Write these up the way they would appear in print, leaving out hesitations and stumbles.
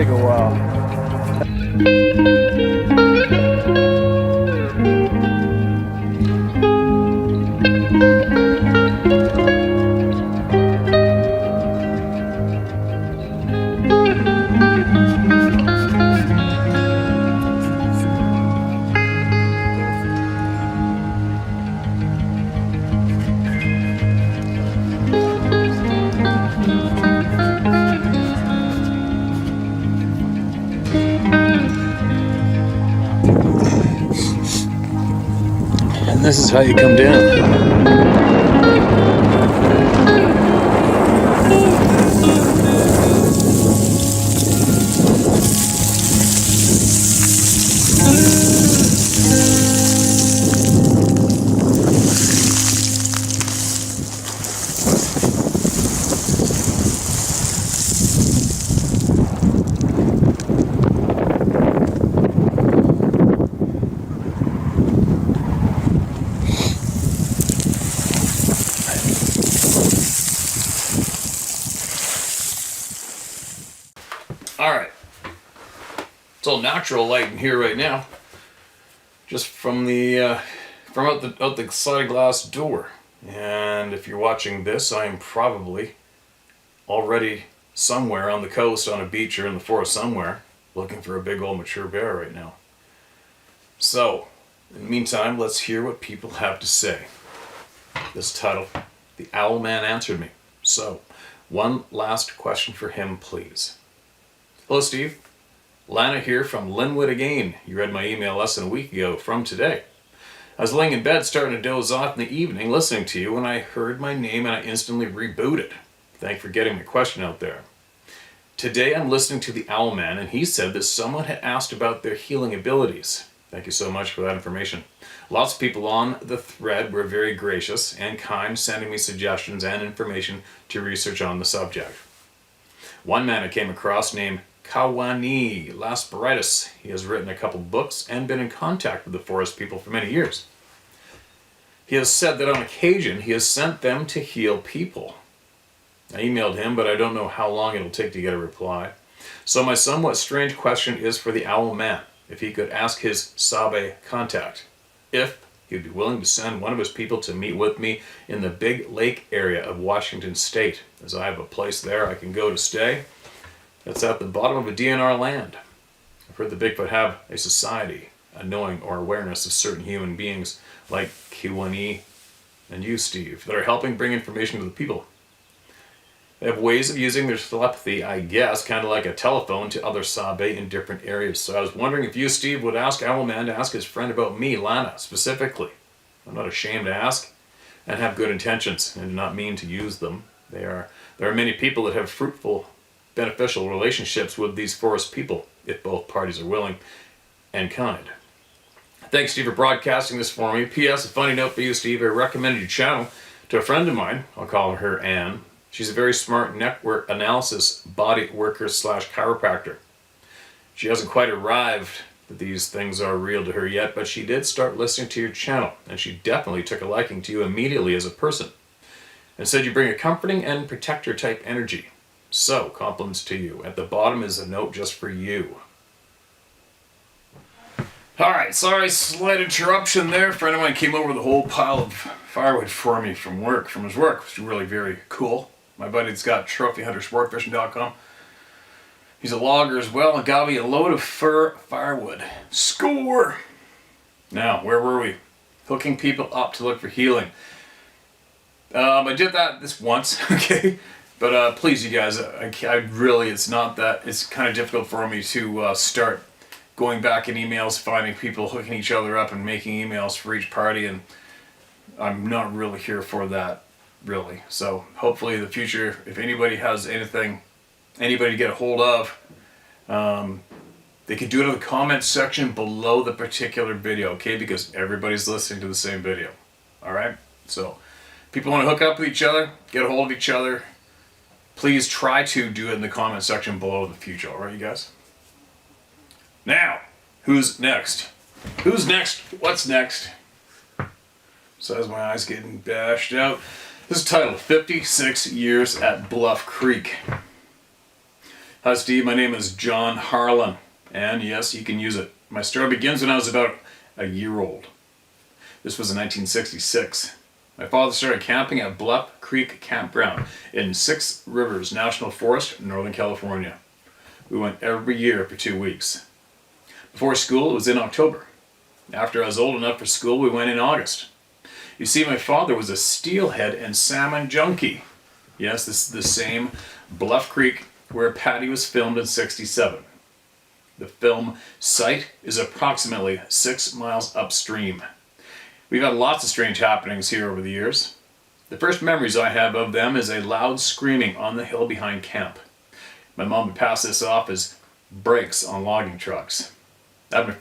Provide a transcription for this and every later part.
take a while. And this is how you come down. Alright, it's all natural light in here right now, just from the from out the sliding glass door. And if you're watching this, I am probably already somewhere on the coast, on a beach, or in the forest somewhere, looking for a big old mature bear right now. So, in the meantime, let's hear what people have to say. This Tuttle, the Owl Man answered me. So, one last question for him, please. Hello, Steve. Lana here from Linwood again. You read my email less than a week ago from today. I was laying in bed starting to doze off in the evening listening to you when I heard my name and I instantly rebooted. Thanks for getting my question out there. Today I'm listening to the Owl Man and he said that someone had asked about their healing abilities. Thank you so much for that information. Lots of people on the thread were very gracious and kind, sending me suggestions and information to research on the subject. One man I came across named Kawani Lasparitis. He has written a couple books and been in contact with the forest people for many years. He has said that on occasion he has sent them to heal people. I emailed him, but I don't know how long it'll take to get a reply. So my somewhat strange question is for the Owl Man, if he could ask his Sabe contact, if he would be willing to send one of his people to meet with me in the Big Lake area of Washington State, as I have a place there I can go to stay. That's at the bottom of a DNR land. I've heard the Bigfoot have a society, a knowing or awareness of certain human beings like Kiwani and you, Steve, that are helping bring information to the people. They have ways of using their telepathy, I guess, kind of like a telephone to other Sabe in different areas. So I was wondering if you, Steve, would ask Owlman to ask his friend about me, Lana, specifically. I'm not ashamed to ask and have good intentions and not mean to use them. There are many people that have fruitful, beneficial relationships with these forest people, if both parties are willing and kind. Thanks, Steve, for broadcasting this for me. P.S. A funny note for you, Steve. I recommended your channel to a friend of mine. I'll call her Anne. She's a very smart network analysis body worker / chiropractor. She hasn't quite arrived that these things are real to her yet, but she did start listening to your channel, and she definitely took a liking to you immediately as a person, and said you bring a comforting and protector type energy. So, compliments to you. At the bottom is a note just for you. Alright, sorry, slight interruption there. A friend of mine came over with a whole pile of firewood for me from his work. It's really very cool. My buddy's got trophyhuntersportfishing.com. He's a logger as well and got me a load of fur firewood. Score! Now, where were we? Hooking people up to look for healing. I did that this once, okay? But please, you guys, I really, it's not that, it's kind of difficult for me to start going back in emails, finding people hooking each other up and making emails for each party, and I'm not really here for that, really. So hopefully in the future, if anybody has anything, anybody to get a hold of, they could do it in the comments section below the particular video, okay? Because everybody's listening to the same video, all right? So people want to hook up with each other, get a hold of each other, please try to do it in the comment section below in the future, alright, you guys? Now, who's next? Who's next? What's next? So as my eyes getting bashed out. This is titled 56 Years at Bluff Creek. Hi Steve, my name is John Harlan, and yes, you can use it. My story begins when I was about a year old. This was in 1966. My father started camping at Bluff Creek Campground in Six Rivers National Forest, Northern California. We went every year for 2 weeks. Before school, it was in October. After I was old enough for school, we went in August. You see, my father was a steelhead and salmon junkie. Yes, this is the same Bluff Creek where Patty was filmed in '67. The film site is approximately 6 miles upstream. We've had lots of strange happenings here over the years. The first memories I have of them is a loud screaming on the hill behind camp. My mom would pass this off as brakes on logging trucks. I had my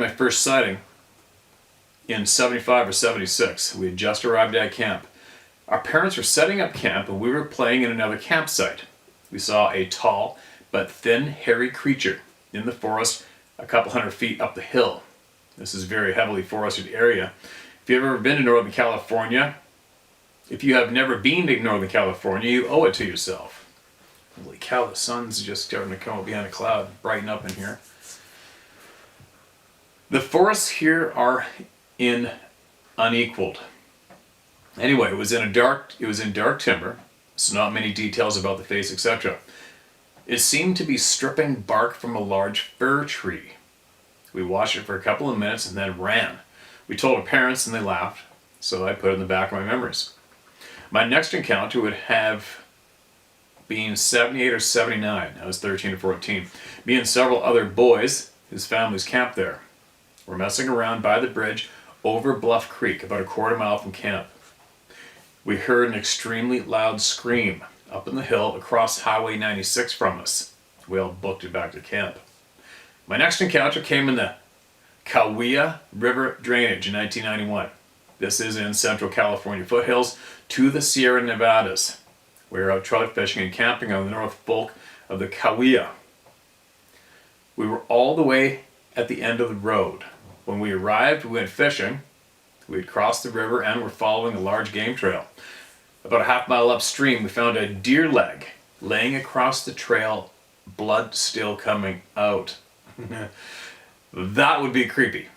first sighting in 75 or 76. We had just arrived at camp. Our parents were setting up camp and we were playing in another campsite. We saw a tall but thin, hairy creature in the forest a couple hundred feet up the hill. This is a very heavily forested area. If you've ever been to Northern California, if you have never been to Northern California, you owe it to yourself. Holy cow, the sun's just starting to come up behind a cloud, brighten up in here. The forests here are unequaled. Anyway, it was in dark timber, so not many details about the face, etc. It seemed to be stripping bark from a large fir tree. We watched it for a couple of minutes and then ran. We told our parents and they laughed, so I put it in the back of my memories. My next encounter would have been 78 or 79. I was 13 or 14. Me and several other boys, whose families camped there, were messing around by the bridge over Bluff Creek, about a quarter mile from camp. We heard an extremely loud scream up in the hill across Highway 96 from us. We all booked it back to camp. My next encounter came in the Kaweah River drainage in 1991. This is in Central California foothills to the Sierra Nevadas. We were out trout fishing and camping on the North Fork of the Kaweah. We were all the way at the end of the road. When we arrived, we went fishing. We had crossed the river and were following a large game trail. About a half mile upstream, we found a deer leg laying across the trail, blood still coming out. That would be creepy.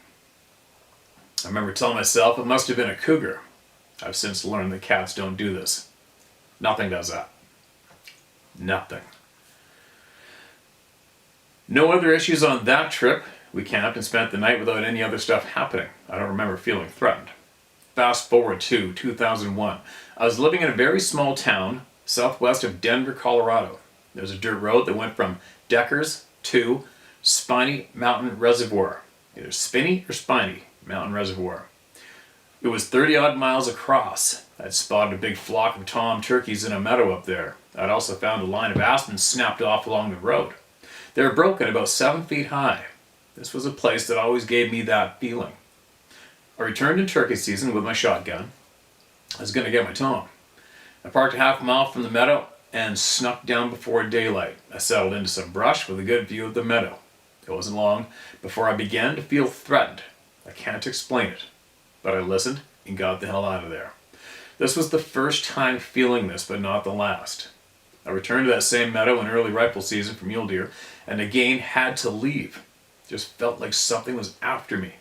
I remember telling myself it must have been a cougar. I've since learned that cats don't do this. Nothing does that. Nothing. No other issues on that trip. We camped and spent the night without any other stuff happening. I don't remember feeling threatened. Fast forward to 2001. I was living in a very small town southwest of Denver, Colorado. There was a dirt road that went from Deckers to Spiny Mountain Reservoir. Either Spinny or Spiny Mountain Reservoir. It was 30 odd miles across. I'd spotted a big flock of tom turkeys in a meadow up there. I'd also found a line of aspens snapped off along the road. They were broken about 7 feet high. This was a place that always gave me that feeling. I returned in turkey season with my shotgun. I was going to get my tom. I parked a half mile from the meadow and snuck down before daylight. I settled into some brush with a good view of the meadow. It wasn't long before I began to feel threatened. I can't explain it, but I listened and got the hell out of there. This was the first time feeling this, but not the last. I returned to that same meadow in early rifle season for mule deer, and again had to leave. Just felt like something was after me.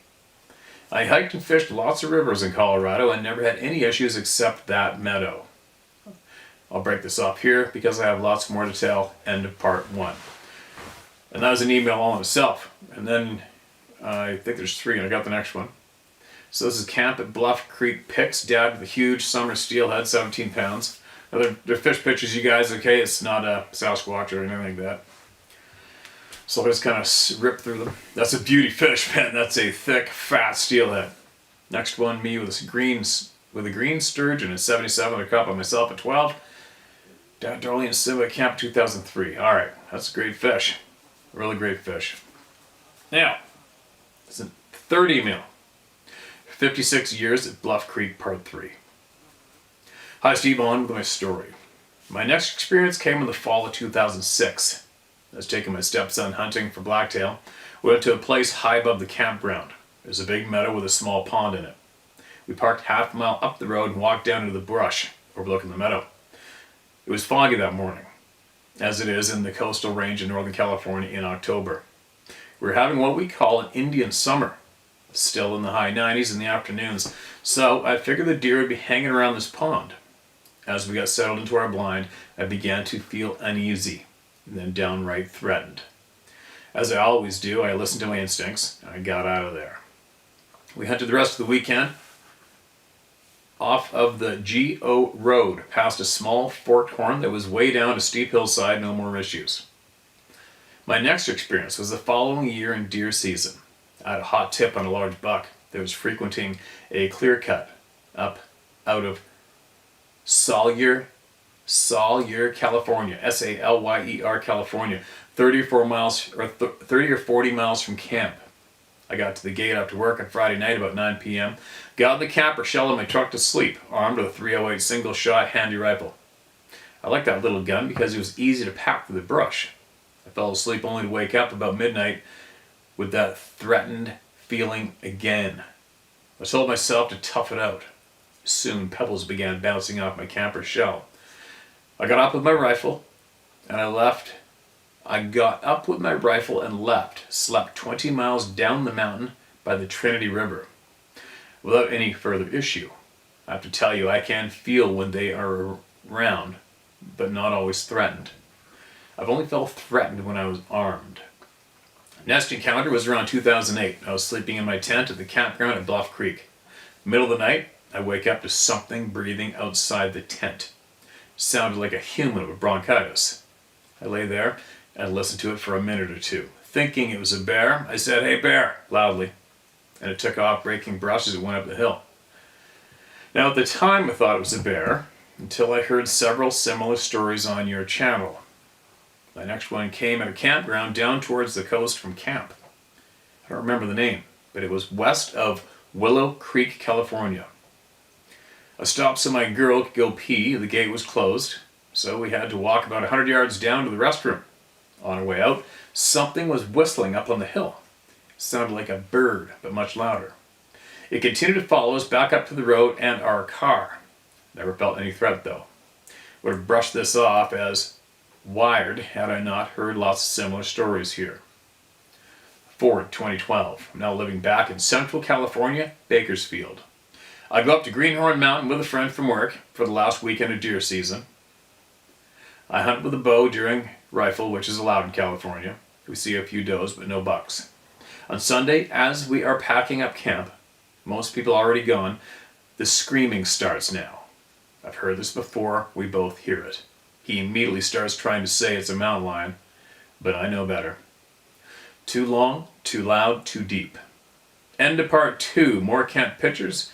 I hiked and fished lots of rivers in Colorado and never had any issues except that meadow. I'll break this off here because I have lots more to tell. End of part 1. And that was an email all in itself. And then I think there's 3 and I got the next one. So this is camp at Bluff Creek Picks. Dad with a huge summer steelhead, 17 pounds. Now they're fish pictures, you guys, okay? It's not a Sasquatch or anything like that. So I just kind of rip through them. That's a beauty fish, man. That's a thick, fat steelhead. Next one, me with a green sturgeon at 77, a cup on myself at 12. Down Darlene and Simba Camp 2003. All right, that's a great fish. Really great fish. Now, it's a third email. 56 years at Bluff Creek, part 3. Hi, Steve, on with my story. My next experience came in the fall of 2006. I was taking my stepson hunting for blacktail. We went to a place high above the campground. There's a big meadow with a small pond in it. We parked half a mile up the road and walked down into the brush overlooking the meadow. It was foggy that morning. as it is in the coastal range in Northern California in October. We're having what we call an Indian summer, still in the high 90s in the afternoons, so I figured the deer would be hanging around this pond. As we got settled into our blind, I began to feel uneasy, and then downright threatened. As I always do, I listened to my instincts, and I got out of there. We hunted the rest of the weekend off of the GO Road, past a small forked horn that was way down a steep hillside, no more issues. My next experience was the following year in deer season. I had a hot tip on a large buck that was frequenting a clear cut up out of Salyer, California, Salyer, California, 30 or 40 miles from camp. I got to the gate after work on Friday night about 9 p.m., got in the camper shell in my truck to sleep, armed with a 308 single-shot handy rifle. I liked that little gun because it was easy to pack through the brush. I fell asleep only to wake up about midnight with that threatened feeling again. I told myself to tough it out. Soon pebbles began bouncing off my camper shell. I got up with my rifle and I left. I got up with my rifle and left, slept 20 miles down the mountain by the Trinity River without any further issue. I have to tell you, I can feel when they are around, but not always threatened. I've only felt threatened when I was armed. Next encounter was around 2008. I was sleeping in my tent at the campground at Bluff Creek. Middle of the night, I wake up to something breathing outside the tent. It sounded like a human with bronchitis. I lay there and listened to it for a minute or two. Thinking it was a bear, I said, "Hey bear," loudly, and it took off breaking brush as it went up the hill. Now at the time I thought it was a bear, until I heard several similar stories on your channel. My next one came at a campground down towards the coast from camp. I don't remember the name, but it was west of Willow Creek, California. I stopped so my girl could go pee. The gate was closed, so we had to walk about 100 yards down to the restroom. On our way out, something was whistling up on the hill. It sounded like a bird, but much louder. It continued to follow us back up to the road and our car. Never felt any threat though. Would have brushed this off as wired had I not heard lots of similar stories here. Forward 2012. I'm now living back in Central California, Bakersfield. I go up to Greenhorn Mountain with a friend from work for the last weekend of deer season. I hunt with a bow during rifle, which is allowed in California. We see a few does, but no bucks. On Sunday, as we are packing up camp, most people already gone, the screaming starts now. I've heard this before, we both hear it. He immediately starts trying to say it's a mountain lion, but I know better. Too long, too loud, too deep. End of part 2, more camp pictures.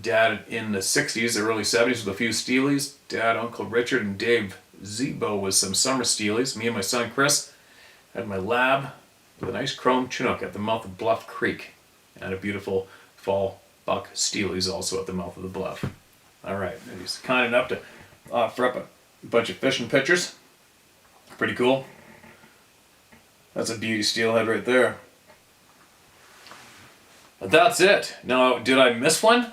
Dad in the 60s, the early 70s with a few steelies. Dad, Uncle Richard, and Dave Zebo with some summer steelies. Me and my son Chris had my lab with a nice chrome Chinook at the mouth of Bluff Creek. And a beautiful fall buck steelies also at the mouth of the bluff. Alright, he's kind enough to offer up a bunch of fishing pictures. Pretty cool. That's a beauty steelhead right there. But that's it. Now, did I miss one?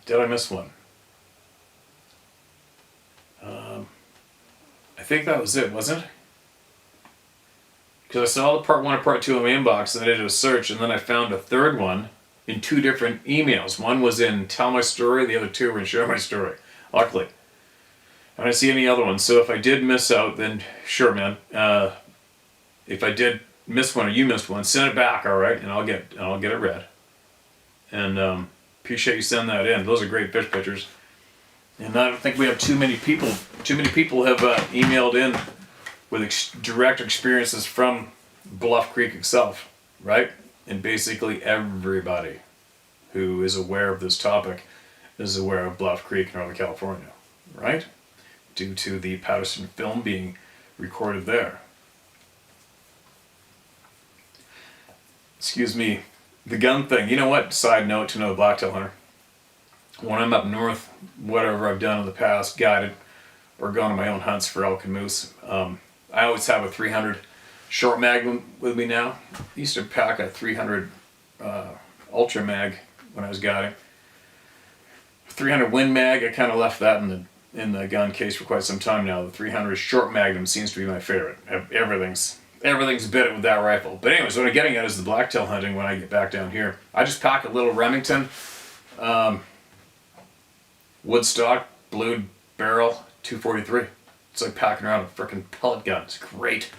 Did I miss one? I think that was it, wasn't it? Because I saw the part 1 and part 2 in my inbox, and I did a search, and then I found a third one in 2 different emails. One was in Tell My Story, the other 2 were in Share My Story. Luckily. I don't see any other ones, so if I did miss out, then sure, man. If I did miss one or you missed one, send it back, all right, and I'll get it read. And appreciate you sending that in. Those are great fish pictures. And I don't think we have too many people have emailed in with direct experiences from Bluff Creek itself, right? And basically everybody who is aware of this topic is aware of Bluff Creek, Northern California, right? Due to the Patterson film being recorded there. Excuse me, the gun thing. You know what? Side note to no blacktail hunter. When I'm up north, whatever I've done in the past, guided, or gone on my own hunts for elk and moose, I always have a 300 short mag with me now. I used to pack a 300 ultra mag when I was guiding. 300 Win mag, I kind of left that in the in the gun case for quite some time now. The 300 short magnum seems to be my favorite. Everything's bitted with that rifle. But anyways, what I'm getting at is the blacktail hunting when I get back down here. I just pack a little Remington Woodstock blued barrel 243. It's like packing around a freaking pellet gun. It's great.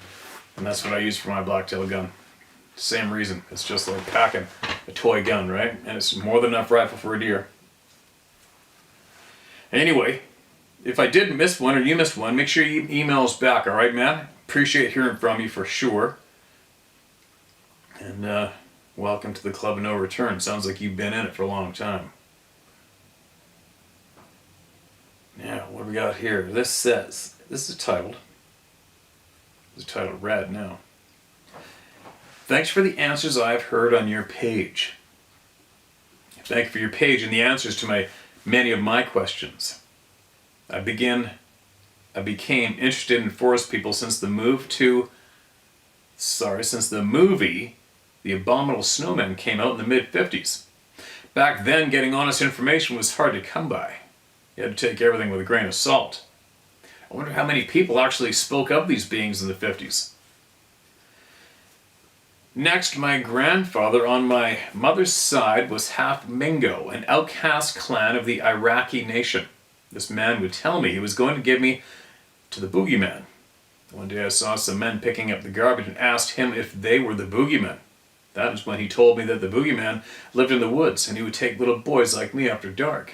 And that's what I use for my blacktail gun. Same reason. It's just like packing a toy gun, right? And it's more than enough rifle for a deer. Anyway, if I did miss one or you missed one, make sure you email us back, alright, man? Appreciate hearing from you for sure. And welcome to the Club of No Return. Sounds like you've been in it for a long time. Yeah, what do we got here? This is titled Red now. Thanks for the answers I've heard on your page. Thank you for your page and the answers to many of my questions. I became interested in forest people since the movie The Abominable Snowman came out in the mid-50s. Back then, getting honest information was hard to come by. You had to take everything with a grain of salt. I wonder how many people actually spoke of these beings in the 50s. Next, my grandfather on my mother's side was half Mingo, an outcast clan of the Iraqi nation. This man would tell me he was going to give me to the boogeyman. One day I saw some men picking up the garbage and asked him if they were the boogeyman. That was when he told me that the boogeyman lived in the woods and he would take little boys like me after dark.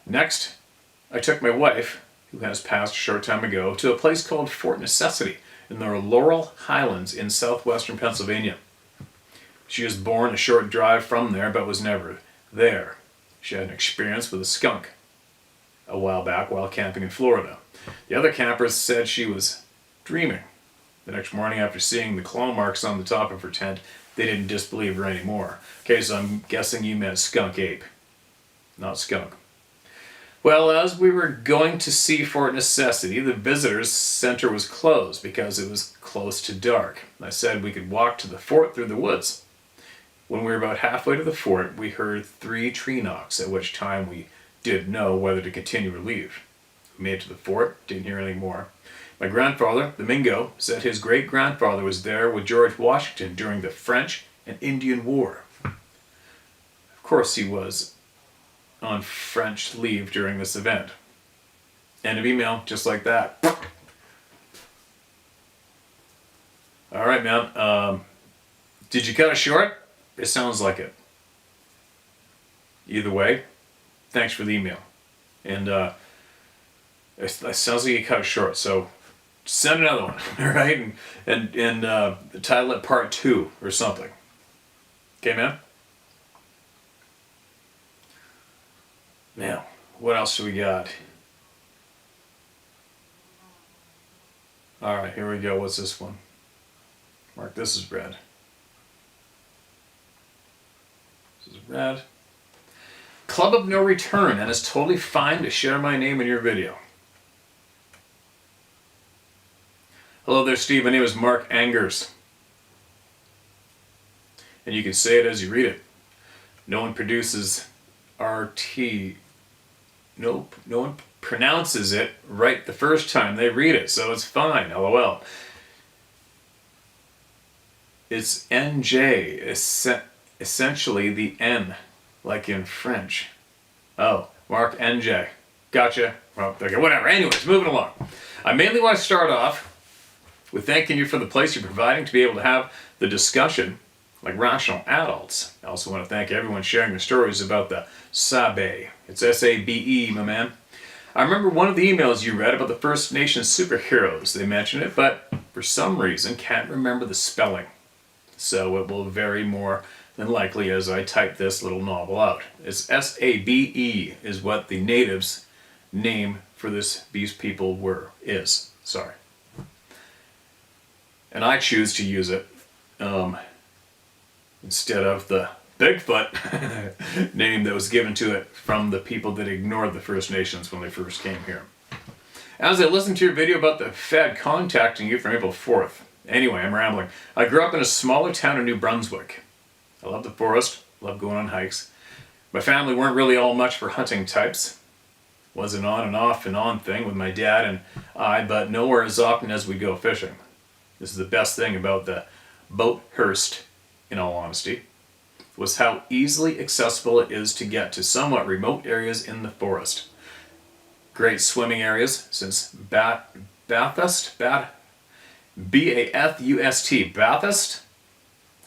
Next, I took my wife, who has passed a short time ago, to a place called Fort Necessity in the Laurel Highlands in southwestern Pennsylvania. She was born a short drive from there, but was never there. She had an experience with a skunk a while back while camping in Florida. The other campers said she was dreaming. The next morning, after seeing the claw marks on the top of her tent, they didn't disbelieve her anymore. Okay, so I'm guessing you meant skunk ape, not skunk. Well, as we were going to see Fort Necessity, the visitors center was closed because it was close to dark. I said we could walk to the fort through the woods. When we were about halfway to the fort, we heard 3 tree knocks, at which time we didn't know whether to continue or leave. We made it to the fort, didn't hear anything more. My grandfather, the Mingo, said his great-grandfather was there with George Washington during the French and Indian War. Of course he was on French leave during this event. End of email, just like that. Alright, man. Did you cut it short? It sounds like it. Either way, thanks for the email. And it sounds like you cut it short, so send another one, alright? And title it Part 2 or something. Okay, man? Now, what else do we got? Alright, here we go. What's this one? Mark, this is red. This is red. Club of No Return, and it's totally fine to share my name in your video. Hello there, Steve. My name is Mark Angers. And you can say it as you read it. No one produces RT. Nope, no one pronounces it right the first time they read it, so it's fine, lol. It's NJ, essentially the N, like in French. Oh, Mark NJ. Gotcha. Well, okay, whatever. Anyways, moving along. I mainly want to start off with thanking you for the place you're providing to be able to have the discussion like rational adults. I also want to thank everyone sharing their stories about the Sabe. It's S-A-B-E, my man. I remember one of the emails you read about the First Nations superheroes. They mentioned it, but for some reason can't remember the spelling. So it will vary more than likely as I type this little novel out. It's S-A-B-E is what the natives' name for these people is. Sorry. And I choose to use it instead of the Bigfoot name that was given to it from the people that ignored the First Nations when they first came here. As I listened to your video about the Fed contacting you from April 4th. Anyway, I'm rambling. I grew up in a smaller town in New Brunswick. I love the forest, love going on hikes. My family weren't really all much for hunting types. Was an on and off and on thing with my dad and I, but nowhere as often as we go fishing. This is the best thing about the boat Hearst, in all honesty, was how easily accessible it is to get to somewhat remote areas in the forest. Great swimming areas, since Bathurst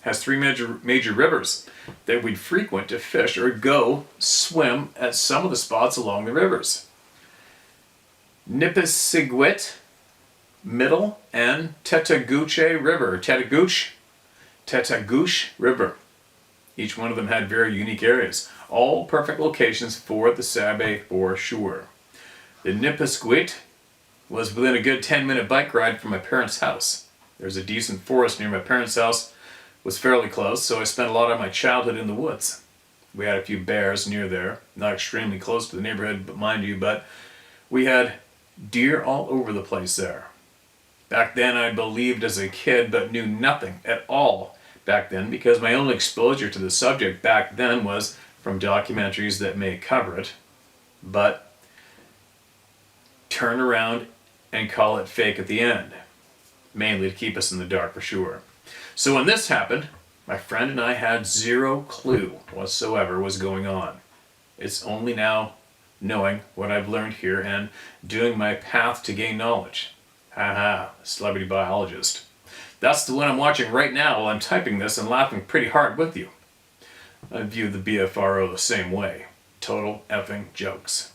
has three major rivers that we'd frequent to fish or go swim at some of the spots along the rivers. Nipisiguit, Middle, and Tetagouche River. Each one of them had very unique areas, all perfect locations for the Sabe for sure. The Nipisiguit was within a good 10-minute bike ride from my parents' house. There's a decent forest near my parents' house, was fairly close, so I spent a lot of my childhood in the woods. We had a few bears near there, not extremely close to the neighborhood, but mind you, but we had deer all over the place there. Back then I believed as a kid, but knew nothing at all back then, because my only exposure to the subject back then was from documentaries that may cover it, but turn around and call it fake at the end, mainly to keep us in the dark for sure. So when this happened, my friend and I had zero clue whatsoever was going on. It's only now knowing what I've learned here and doing my path to gain knowledge. Haha, celebrity biologist. That's the one I'm watching right now while I'm typing this and laughing pretty hard with you. I view the BFRO the same way. Total effing jokes.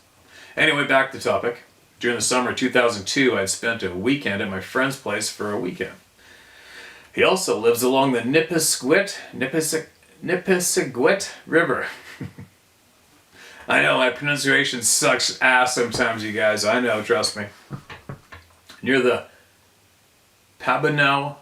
Anyway, back to the topic. During the summer of 2002, I'd spent a weekend at my friend's place for a weekend. He also lives along the Nipisiguit River. I know, my pronunciation sucks ass sometimes, you guys. I know, trust me. Near the Pabonneau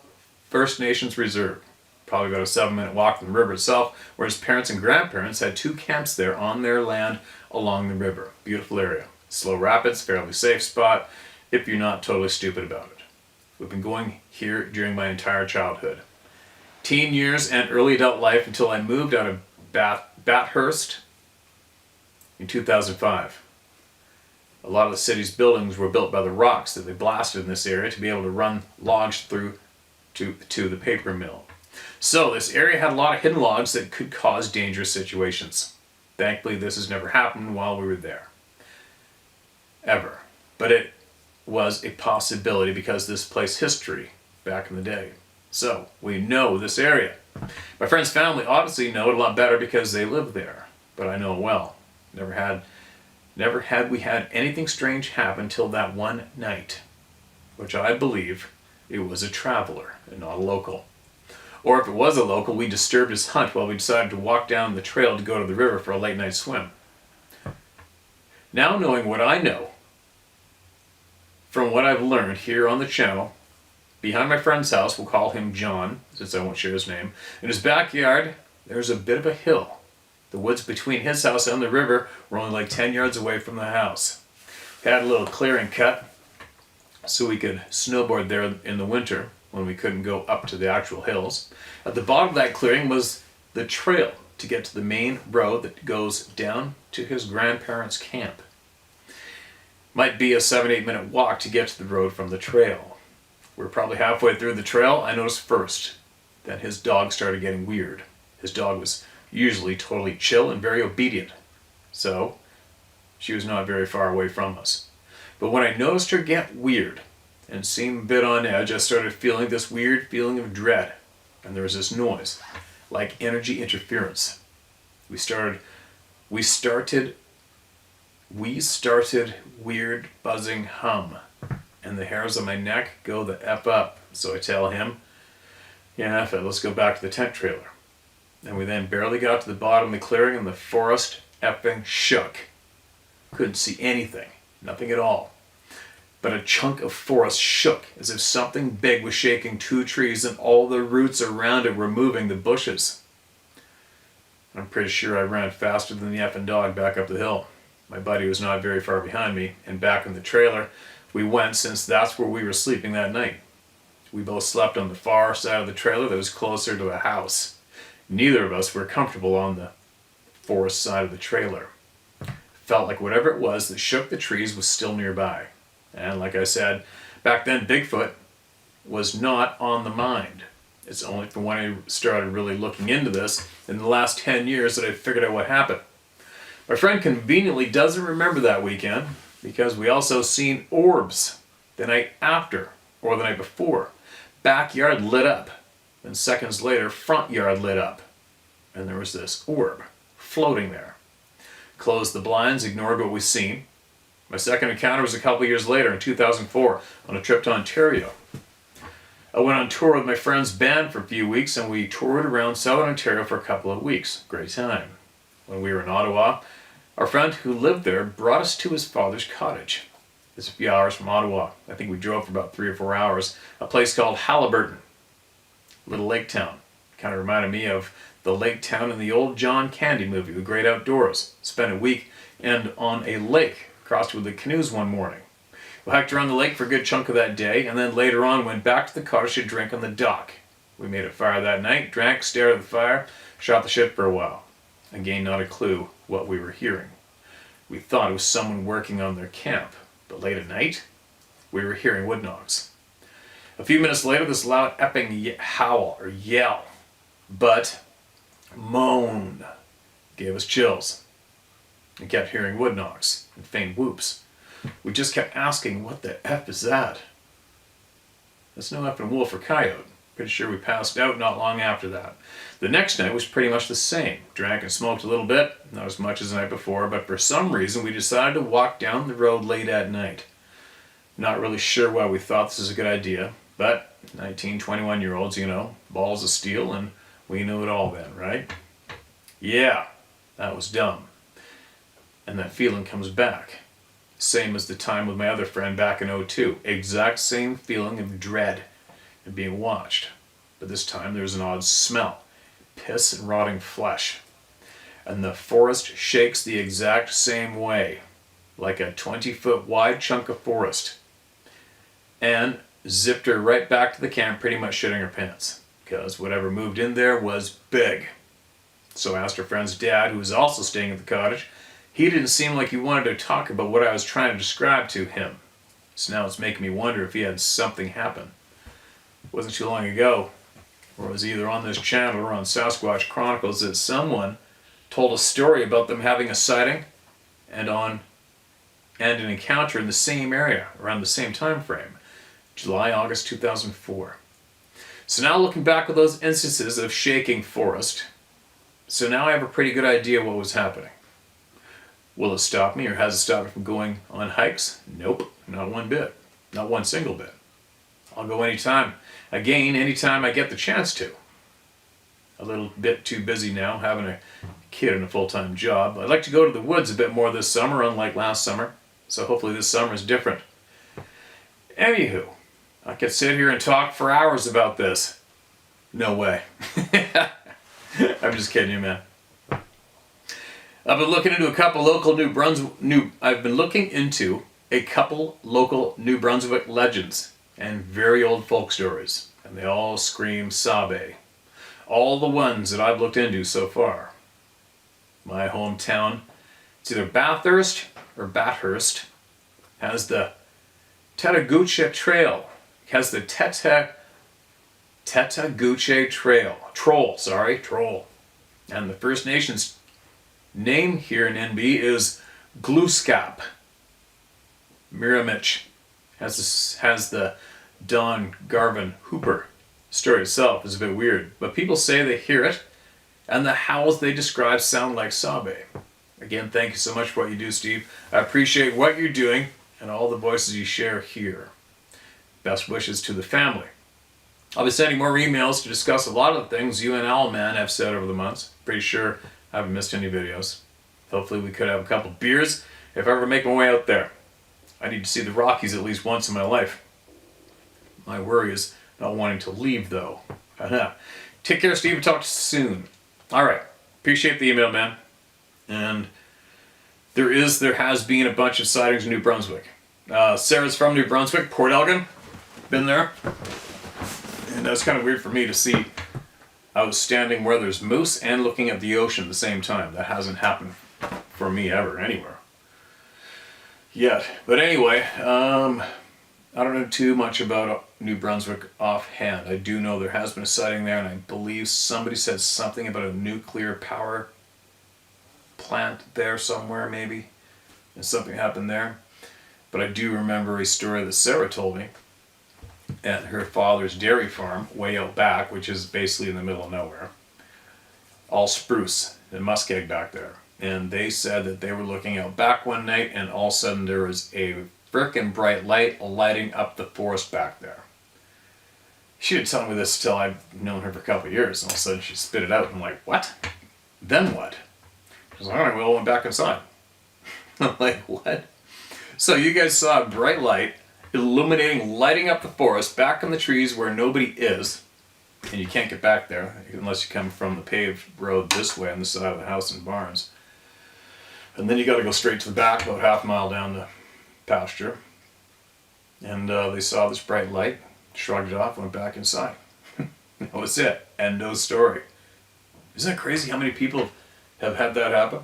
First Nations Reserve. Probably about a 7-minute walk from the river itself, where his parents and grandparents had 2 camps there on their land along the river. Beautiful area. Slow rapids, fairly safe spot, if you're not totally stupid about it. We've been going here during my entire childhood. Teen years and early adult life until I moved out of Bathurst in 2005. A lot of the city's buildings were built by the rocks that they blasted in this area to be able to run logs through to the paper mill. So this area had a lot of hidden logs that could cause dangerous situations. Thankfully, this has never happened while we were there. Ever. But it was a possibility because this place history back in the day. So we know this area. My friend's family obviously know it a lot better because they live there, but I know it well. Never had we had anything strange happen till that one night, which I believe it was a traveler and not a local. Or if it was a local, we disturbed his hunt while we decided to walk down the trail to go to the river for a late night swim. Now knowing what I know, from what I've learned here on the channel, behind my friend's house, we'll call him John, since I won't share his name, in his backyard, there's a bit of a hill. The woods between his house and the river were only like 10 yards away from the house. Had a little clearing cut so we could snowboard there in the winter when we couldn't go up to the actual hills. At the bottom of that clearing was the trail to get to the main road that goes down to his grandparents' camp. Might be a 7-8 minute walk to get to the road from the trail. We're probably halfway through the trail. I noticed first that his dog started getting weird. His dog was usually totally chill and very obedient, so she was not very far away from us. But when I noticed her get weird and seem a bit on edge, I started feeling this weird feeling of dread, and there was this noise, like energy interference. We started weird buzzing hum, and the hairs on my neck go the F up. So I tell him, yeah, F it, let's go back to the tent trailer. And we then barely got to the bottom of the clearing and the forest effing shook. Couldn't see anything, nothing at all. But a chunk of forest shook as if something big was shaking 2 trees and all the roots around it were moving the bushes. I'm pretty sure I ran faster than the effing dog back up the hill. My buddy was not very far behind me, and back in the trailer we went, since that's where we were sleeping that night. We both slept on the far side of the trailer that was closer to the house. Neither of us were comfortable on the forest side of the trailer. Felt like whatever it was that shook the trees was still nearby. And like I said, back then Bigfoot was not on the mind. It's only from when I started really looking into this in the last 10 years that I figured out what happened. My friend conveniently doesn't remember that weekend because we also seen orbs the night after or the night before. Backyard lit up. Then seconds later, front yard lit up. And there was this orb floating there. Closed the blinds, ignored what we seen. My second encounter was a couple years later in 2004 on a trip to Ontario. I went on tour with my friend's band for a few weeks and we toured around Southern Ontario for a couple of weeks. Great time. When we were in Ottawa, our friend who lived there brought us to his father's cottage. It's a few hours from Ottawa. I think we drove for about 3 or 4 hours. A place called Haliburton. Little lake town. Kind of reminded me of the lake town in the old John Candy movie, The Great Outdoors. Spent a week and on a lake, crossed with the canoes one morning. We hiked around the lake for a good chunk of that day, and then later on went back to the cottage to drink on the dock. We made a fire that night, drank, stared at the fire, shot the shit for a while. Again, not a clue what we were hearing. We thought it was someone working on their camp, but late at night, we were hearing wood knocks. A few minutes later, this loud epping howl, or yell, but moan, gave us chills. We kept hearing wood knocks and faint whoops. We just kept asking, what the F is that? That's no effing wolf or coyote. Pretty sure we passed out not long after that. The next night was pretty much the same. Drank and smoked a little bit, not as much as the night before, but for some reason we decided to walk down the road late at night. Not really sure why we thought this was a good idea, but 19, 21-year-olds, you know, balls of steel, and we knew it all then, right? Yeah, that was dumb. And that feeling comes back. Same as the time with my other friend back in '02. Exact same feeling of dread and being watched. But this time there was an odd smell. Piss and rotting flesh. And the forest shakes the exact same way. Like a 20-foot wide chunk of forest. And zipped her right back to the camp, pretty much shitting her pants. Because whatever moved in there was big. So I asked her friend's dad, who was also staying at the cottage. He didn't seem like he wanted to talk about what I was trying to describe to him. So now it's making me wonder if he had something happen. It wasn't too long ago, or it was either on this channel or on Sasquatch Chronicles, that someone told a story about them having a sighting and an encounter in the same area around the same time frame, July, August 2004. So now looking back at those instances of shaking forest, so now I have a pretty good idea what was happening. Will it stop me, or has it stopped me from going on hikes? Nope, not one bit. Not one single bit. I'll go anytime. Again, anytime I get the chance to. A little bit too busy now, having a kid and a full-time job. I'd like to go to the woods a bit more this summer, unlike last summer. So hopefully this summer is different. Anywho, I could sit here and talk for hours about this. No way. I'm just kidding you, man. I've been looking into a couple local New Brunswick legends and very old folk stories, and they all scream Sabe. All the ones that I've looked into so far. My hometown, it's either Bathurst or Bathurst, has the Tetaguche Trail. It has the Tetaguche Trail. Troll. And the First Nations name here in NB is Gluskap. Miramichi has the Don Garvin Hooper. The story itself is a bit weird, but people say they hear it, and the howls they describe sound like Sabe. Again, thank you so much for what you do, Steve. I appreciate what you're doing and all the voices you share here. Best wishes to the family. I'll be sending more emails to discuss a lot of the things you and Owlman have said over the months. Pretty sure I haven't missed any videos. Hopefully we could have a couple beers if I ever make my way out there. I need to see the Rockies at least once in my life. My worry is not wanting to leave, though. Take care, Steve. Talk to you soon. All right. Appreciate the email, man. And there has been a bunch of sightings in New Brunswick. Sarah's from New Brunswick, Port Elgin. Been there. And that's kind of weird for me to see. I was standing where there's moose and looking at the ocean at the same time. That hasn't happened for me ever, anywhere. yet. But anyway, I don't know too much about New Brunswick offhand. I do know there has been a sighting there, and I believe somebody said something about a nuclear power plant there somewhere, maybe, and something happened there. But I do remember a story that Sarah told me at her father's dairy farm way out back, which is basically in the middle of nowhere. All spruce and muskeg back there. And they said that they were looking out back one night, and all of a sudden there was a frickin' bright light lighting up the forest back there. She didn't tell me this till I've known her for a couple of years, and all of a sudden she spit it out. I'm like, what? Then what? She's like, all right, we all went back inside. I'm like, what? So you guys saw a bright light illuminating, lighting up the forest back in the trees where nobody is, and you can't get back there unless you come from the paved road this way on the side of the house and barns. And then you got to go straight to the back, about half a mile down the pasture. And they saw this bright light, shrugged it off, went back inside. That was it. End of story. Isn't it crazy how many people have had that happen?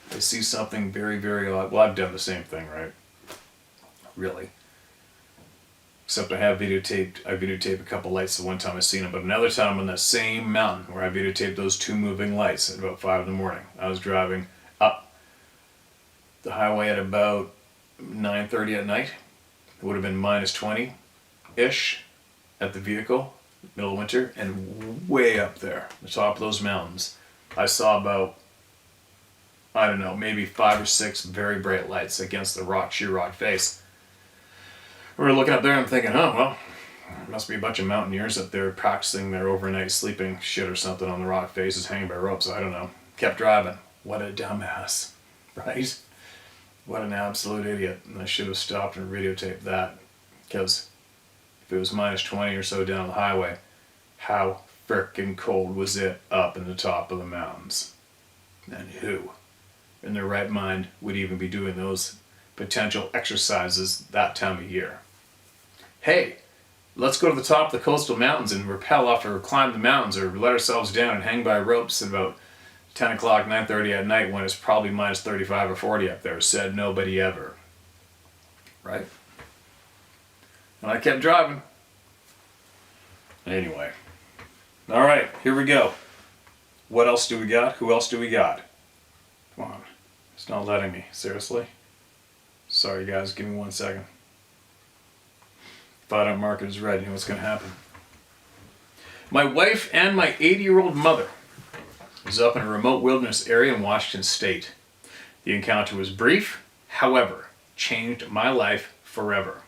They see something very, very odd. Well, I've done the same thing, right? Really. Except I videotaped a couple lights the one time I seen them, but another time on that same mountain where I videotaped those two moving lights at about 5 in the morning. I was driving up the highway at about 9:30 at night. It would have been minus 20-ish at the vehicle, middle of winter, and way up there, the top of those mountains, I saw about, I don't know, maybe 5 or 6 very bright lights against the sheer rock face. We were looking up there and I'm thinking, oh, well, there must be a bunch of mountaineers up there practicing their overnight sleeping shit or something on the rock faces hanging by ropes. I don't know. Kept driving. What a dumbass, right? What an absolute idiot. And I should have stopped and videotaped that, because if it was minus 20 or so down the highway, how frickin' cold was it up in the top of the mountains? And who in their right mind would even be doing those potential exercises that time of year? Hey, let's go to the top of the coastal mountains and rappel off or climb the mountains or let ourselves down and hang by ropes at about 10 o'clock, 9:30 at night when it's probably minus 35 or 40 up there. Said nobody ever. Right? And I kept driving. Anyway. Alright, here we go. What else do we got? Who else do we got? Come on. It's not letting me. Seriously? Sorry guys, give me 1 second. If I don't mark it as red, you know what's going to happen. My wife and my 80-year-old mother was up in a remote wilderness area in Washington State. The encounter was brief, however, changed my life forever.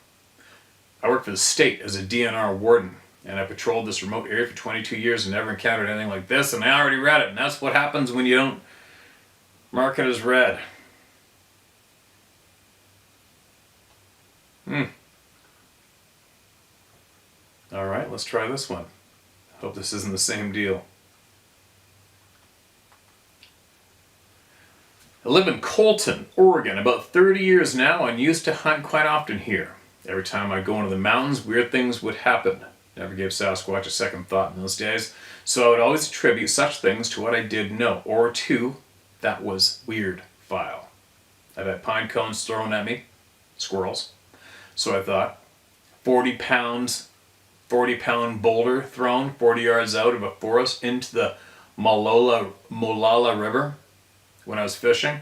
I worked for the state as a DNR warden, and I patrolled this remote area for 22 years and never encountered anything like this, and I already read it, and that's what happens when you don't mark it as red. Alright, let's try this one. Hope this isn't the same deal. I live in Colton, Oregon, about 30 years now, and used to hunt quite often here. Every time I go into the mountains, weird things would happen. Never gave Sasquatch a second thought in those days, so I would always attribute such things to what I did know, or to that was weird file. I've had pine cones thrown at me, squirrels, so I thought, 40-pound boulder thrown 40 yards out of a forest into the Molalla River when I was fishing.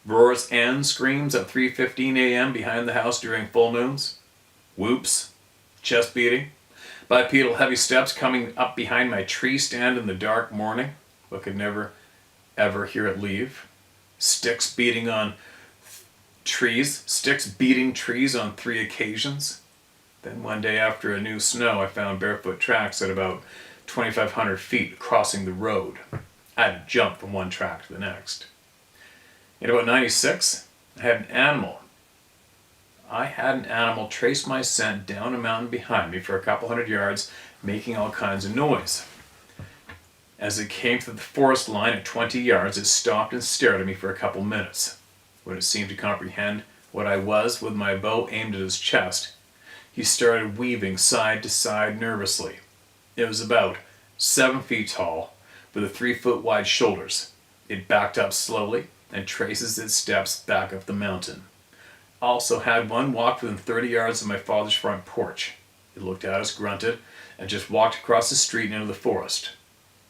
Roars and screams at 3:15 a.m. behind the house during full moons. Whoops. Chest beating. Bipedal heavy steps coming up behind my tree stand in the dark morning, but could never ever hear it leave. Sticks beating trees on 3 occasions. Then one day after a new snow, I found barefoot tracks at about 2,500 feet crossing the road. I had to jump from one track to the next. In about 96, I had an animal trace my scent down a mountain behind me for a couple hundred yards, making all kinds of noise. As it came to the forest line at 20 yards, it stopped and stared at me for a couple minutes. When it seemed to comprehend what I was with my bow aimed at his chest, he started weaving side to side nervously. It was about 7 feet tall, with 3-foot wide shoulders. It backed up slowly and traces its steps back up the mountain. also had one walk within 30 yards of my father's front porch. It looked at us, grunted, and just walked across the street and into the forest.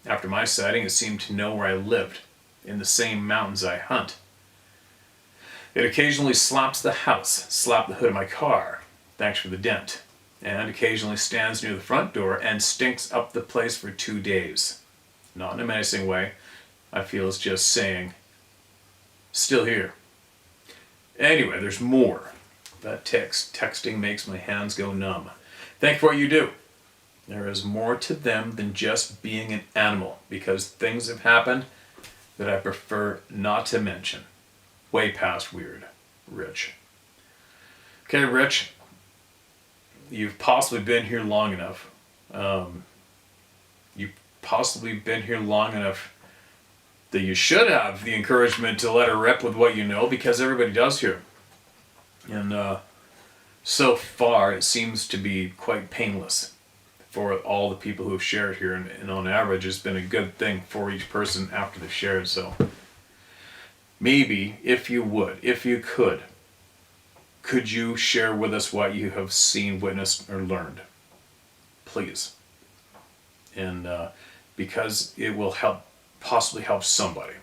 After my sighting, it seemed to know where I lived, in the same mountains I hunt. It occasionally slaps the house, slapped the hood of my car, thanks for the dent, and occasionally stands near the front door and stinks up the place for 2 days. Not in a menacing way. I feel it's just saying, still here. Anyway, there's more. That texting makes my hands go numb. Thank you for what you do. There is more to them than just being an animal, because things have happened that I prefer not to mention. Way past weird. Rich. Okay, Rich, you've possibly been here long enough. You've possibly been here long enough that you should have the encouragement to let her rip with what you know, because everybody does here. And so far, it seems to be quite painless for all the people who have shared here, and on average, it's been a good thing for each person after they've shared. So maybe, if you could you share with us what you have seen, witnessed, or learned? Please. And because it will possibly help somebody.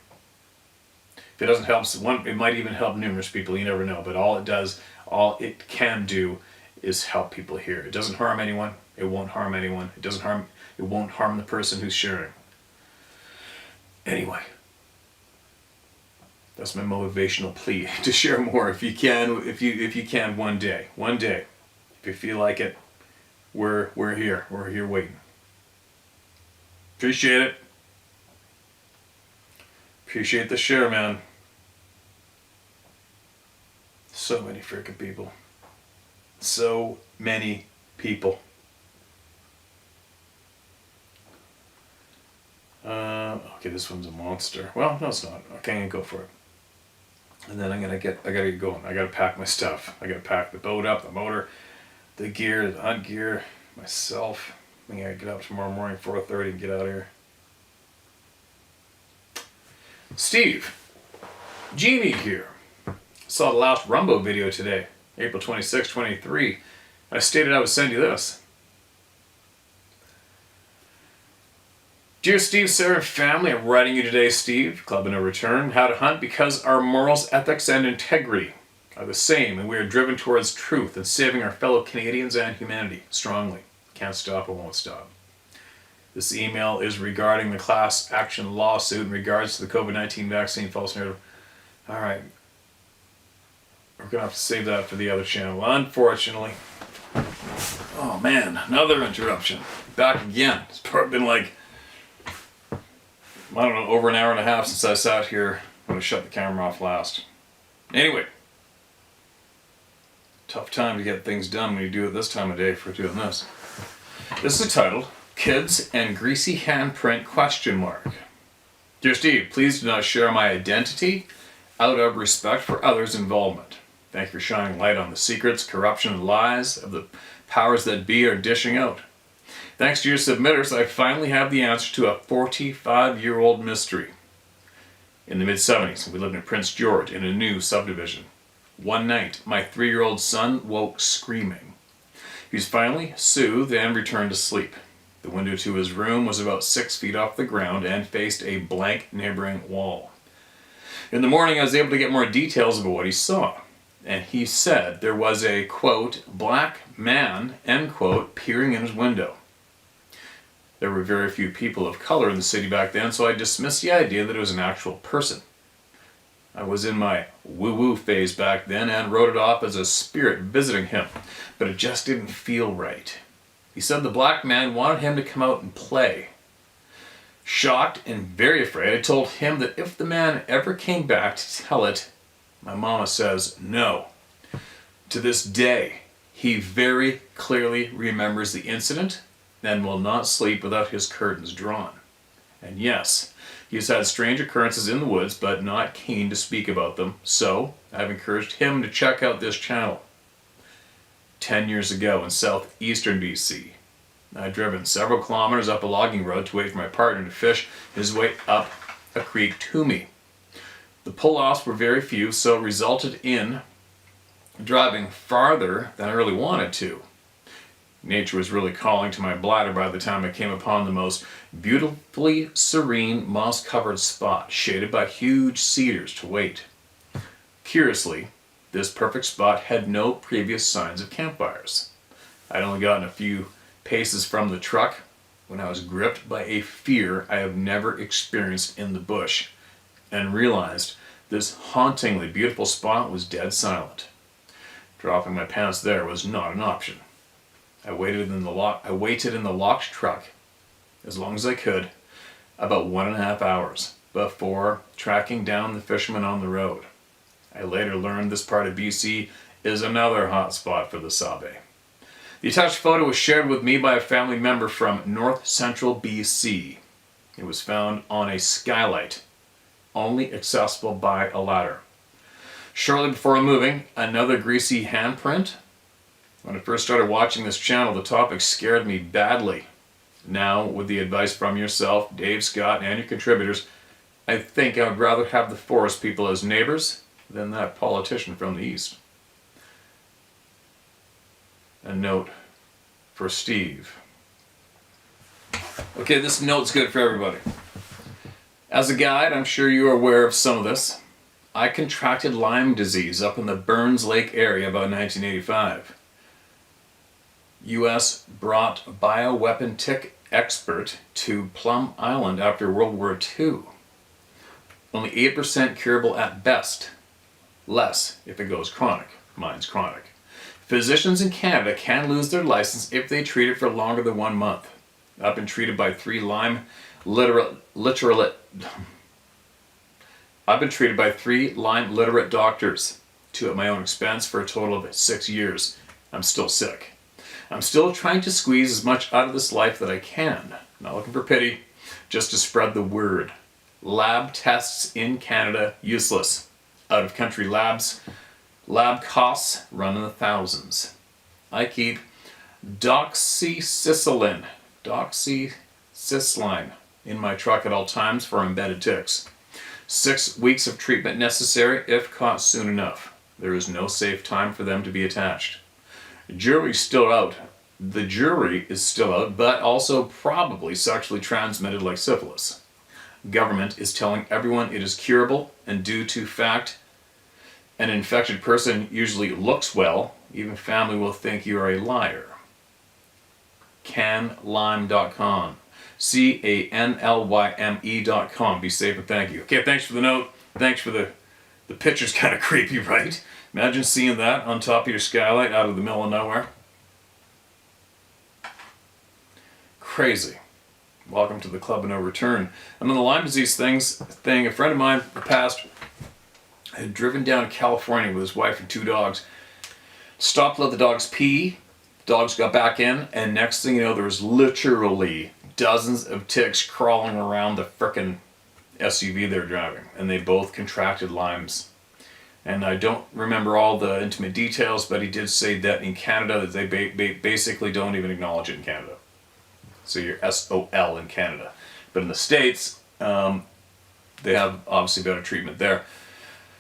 If it doesn't help one, it might even help numerous people, you never know. But all it can do is help people here. It doesn't harm anyone. It won't harm anyone. It won't harm the person who's sharing. Anyway, that's my motivational plea, to share more if you can one day. If you feel like it, we're here. We're here waiting. Appreciate it. Appreciate the share, man. So many freaking people. So many people. Okay, this one's a monster. Well, no, it's not. Okay, I'm gonna go for it. And then I gotta get going. I gotta pack my stuff. I gotta pack the boat up, the motor, the gear, the hunt gear, myself. I think I gotta get up tomorrow morning, 4:30, and get out of here. Steve, Jeannie here. Saw the last Rumbo video today, April 26, 23. I stated I would send you this. Dear Steve, Sarah, and family, I'm writing you today, Steve, Club in a Return, how to hunt because our morals, ethics, and integrity are the same, and we are driven towards truth and saving our fellow Canadians and humanity strongly. Can't stop or won't stop. This email is regarding the class action lawsuit in regards to the COVID-19 vaccine false narrative. All right. We're going to have to save that for the other channel, unfortunately. Oh man, another interruption. Back again. It's been like, I don't know, over an hour and a half since I sat here when I shut the camera off last. Anyway. Tough time to get things done when you do it this time of day for doing this. This is titled, Kids and Greasy Handprint ? Dear Steve, please do not share my identity out of respect for others' involvement. Thank you for shining light on the secrets, corruption, and lies of the powers that be are dishing out. Thanks to your submitters, I finally have the answer to a 45-year-old mystery. In the mid-70s, we lived in Prince George in a new subdivision. One night, my 3-year-old son woke screaming. He was finally soothed and returned to sleep. The window to his room was about 6 feet off the ground and faced a blank neighboring wall. In the morning, I was able to get more details about what he saw. And he said there was a, quote, black man, end quote, peering in his window. There were very few people of color in the city back then, so I dismissed the idea that it was an actual person. I was in my woo-woo phase back then and wrote it off as a spirit visiting him, but it just didn't feel right. He said the black man wanted him to come out and play. Shocked and very afraid, I told him that if the man ever came back to tell it, my mama says no. To this day, he very clearly remembers the incident and will not sleep without his curtains drawn. And yes, he has had strange occurrences in the woods, but not keen to speak about them, so I've encouraged him to check out this channel. 10 years ago in southeastern BC, I'd driven several kilometers up a logging road to wait for my partner to fish his way up a creek to me. The pull-offs were very few, so it resulted in driving farther than I really wanted to. Nature was really calling to my bladder by the time I came upon the most beautifully serene moss-covered spot, shaded by huge cedars to wait. Curiously, this perfect spot had no previous signs of campfires. I'd only gotten a few paces from the truck when I was gripped by a fear I have never experienced in the bush and realized this hauntingly beautiful spot was dead silent. Dropping my pants there was not an option. I waited in the locked truck as long as I could, about 1.5 hours, before tracking down the fishermen on the road. I later learned this part of BC is another hot spot for the sabe. The attached photo was shared with me by a family member from north central BC. It was found on a skylight, only accessible by a ladder. Shortly before moving, another greasy handprint. When I first started watching this channel, the topic scared me badly. Now, with the advice from yourself, Dave, Scott, and your contributors, I think I would rather have the forest people as neighbors than that politician from the east. A note for Steve. Okay, this note's good for everybody. As a guide, I'm sure you're aware of some of this. I contracted Lyme disease up in the Burns Lake area about 1985. U.S. brought bioweapon tick expert to Plum Island after World War II. Only 8% curable at best. Less if it goes chronic. Mine's chronic. Physicians in Canada can lose their license if they treat it for longer than 1 month. I've been treated by 3 Lyme literate doctors, 2 at my own expense, for a total of 6 years. I'm still sick. I'm still trying to squeeze as much out of this life that I can. Not looking for pity, just to spread the word. Lab tests in Canada, useless. Out of country labs, lab costs run in the thousands. I keep doxycycline in my truck at all times for embedded ticks. 6 weeks of treatment necessary if caught soon enough. There is no safe time for them to be attached. The jury is still out, but also probably sexually transmitted like syphilis. Government is telling everyone it is curable, and due to fact an infected person usually looks well, even family will think you are a liar. Canlyme.com. CANLYME.com. Be safe and thank you. Okay, thanks for the note. Thanks for the picture's kind of creepy, right? Imagine seeing that on top of your skylight out of the middle of nowhere. Crazy. Welcome to the Club of No Return. And on the Lyme disease thing, a friend of mine in the past had driven down to California with his wife and 2 dogs. Stopped to let the dogs pee. Dogs got back in, and next thing you know, there was literally dozens of ticks crawling around the frickin' SUV they were driving, and they both contracted Lyme's. And I don't remember all the intimate details, but he did say that in Canada, that they basically don't even acknowledge it in Canada. So you're SOL in Canada. But in the States, they have obviously better treatment there.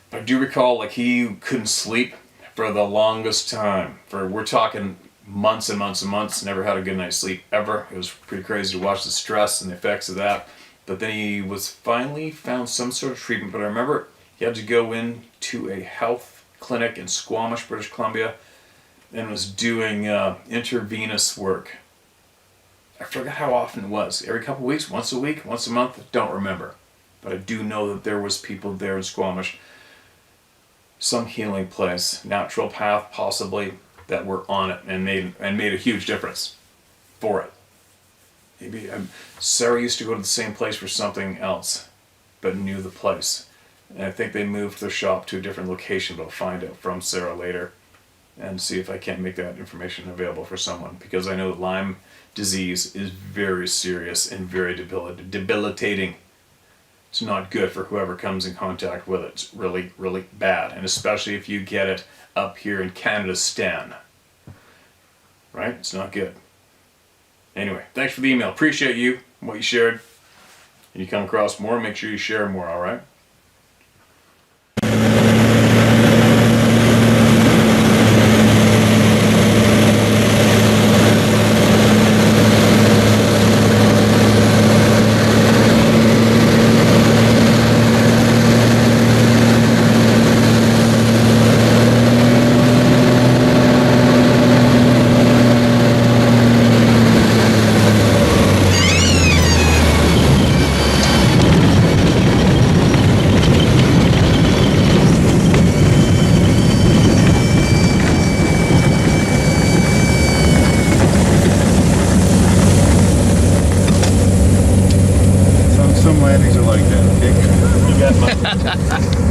But I do recall, like, he couldn't sleep for the longest time. We're talking months and months and months, never had a good night's sleep ever. It was pretty crazy to watch the stress and the effects of that. But then he was finally found some sort of treatment. But I remember he had to go in to a health clinic in Squamish, British Columbia, and was doing intravenous work. I forgot how often it was. Every couple of weeks, once a week, once a month, don't remember. But I do know that there was people there in Squamish, some healing place, natural path possibly, that were on it and made a huge difference for it. Maybe Sarah used to go to the same place for something else, but knew the place. And I think they moved their shop to a different location, but I'll find out from Sarah later and see if I can't make that information available for someone, because I know that Lyme disease is very serious and very debilitating. It's not good for whoever comes in contact with it. It's really, really bad, and especially if you get it up here in Canada, Stan. Right? It's not good. Anyway, thanks for the email. Appreciate you, what you shared. And you come across more, make sure you share more, alright? man.